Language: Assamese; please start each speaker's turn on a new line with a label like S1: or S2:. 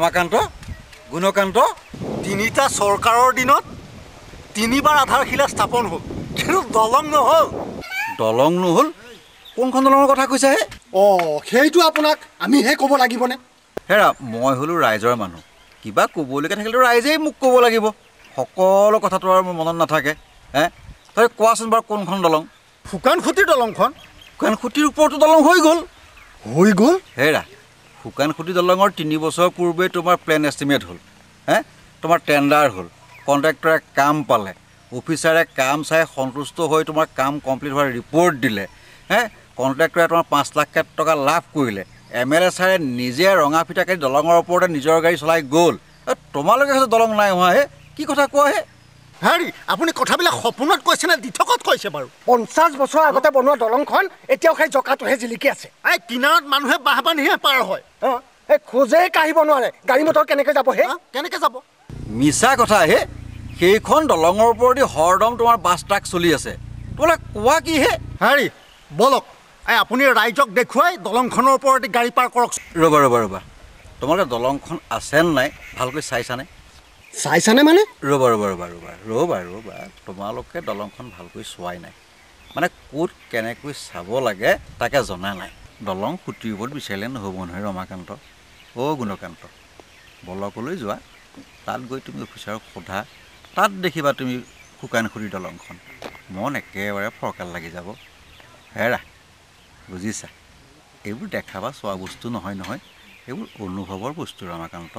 S1: ৰমাকান্ত গুণকান্ত
S2: তিনিটা চৰকাৰৰ দিনত তিনিবাৰ আধাৰশিলা স্থাপন হ'ল কিন্তু দলং নহ'ল
S1: দলং নহ'ল কোনখন দলঙৰ কথা কৈছে হে
S2: সেইটো আপোনাক আমিহে ক'ব লাগিবনে
S1: হেৰা মই হ'লোঁ ৰাইজৰ মানুহ কিবা ক'বলগীয়া থাকিলেতো ৰাইজেই মোক ক'ব লাগিব সকলো কথাটো আৰু মোৰ মনত নাথাকে তই কোৱাচোন বাৰু কোনখন দলং
S2: শুকান খুঁটিৰ দলংখন
S1: শুকান খুঁটিৰ ওপৰতো দলং হৈ গ'ল
S2: হেৰা
S1: শুকান খুঁটি দলঙৰ 3 বছৰ পূৰ্বে তোমাৰ প্লেন এষ্টিমেট হ'ল তোমাৰ টেণ্ডাৰ হ'ল কণ্ট্ৰেক্টৰে কাম পালে অফিচাৰে কাম চাই সন্তুষ্ট হৈ তোমাৰ কাম কমপ্লিট হোৱাৰ ৰিপৰ্ট দিলে কণ্ট্ৰেক্টৰে তোমাৰ 5 লাখ টকা লাভ কৰিলে MLA ছাৰে নিজে ৰঙা ফিটা কাটি দলঙৰ ওপৰতে নিজৰ গাড়ী চলাই গ'ল তোমালোকে কৈছে দলং নাই হোৱা কি কথা কোৱা
S2: হেৰি আপুনি কথাবিলাক সপোনত কৈছে নে দিঠকত কৈছে বাৰু
S3: 50 বছৰ আগতে বনোৱা দলংখন এতিয়াও সেই জকাটোহে জিলিকি আছে
S2: কিনাৰত মানুহে বাহ বান্ধিহে পাৰ হয়
S3: এই খোজেই কাঢ়িব নোৱাৰে গাড়ী মটৰ কেনেকৈ যাব
S2: কেনেকৈ যাব
S1: মিছা কথা সেইখন দলঙৰ ওপৰেদি হৰদম তোমাৰ বাছ ট্ৰাক চলি আছে তোমালোকে কোৱা কি
S2: হেৰি বলক আপুনি ৰাইজক দেখুৱাই দলংখনৰ ওপৰতে গাড়ী পাৰ কৰক
S1: ৰ'বা তোমালোকে দলংখন আছে নাই ভালকৈ
S3: চাইছানে মানে
S1: ৰ'বা তোমালোকে দলংখন ভালকৈ চোৱাই নাই মানে ক'ত কেনেকৈ চাব লাগে তাকে জনা নাই দলং খুঁটিৰ ওপৰত বিচাৰিলে নহ'ব নহয় ৰমাকান্ত গুণকান্ত বলকলৈ যোৱা তাত গৈ তুমি অফিচাৰক সোধা তাত দেখিবা তুমি শুকান খুঁটিৰ দলংখন মন একেবাৰে ফৰকাল লাগি যাব হেৰা বুজিছা এইবোৰ দেখা বা চোৱা বস্তু নহয় এইবোৰ অনুভৱৰ বস্তু ৰমাকান্ত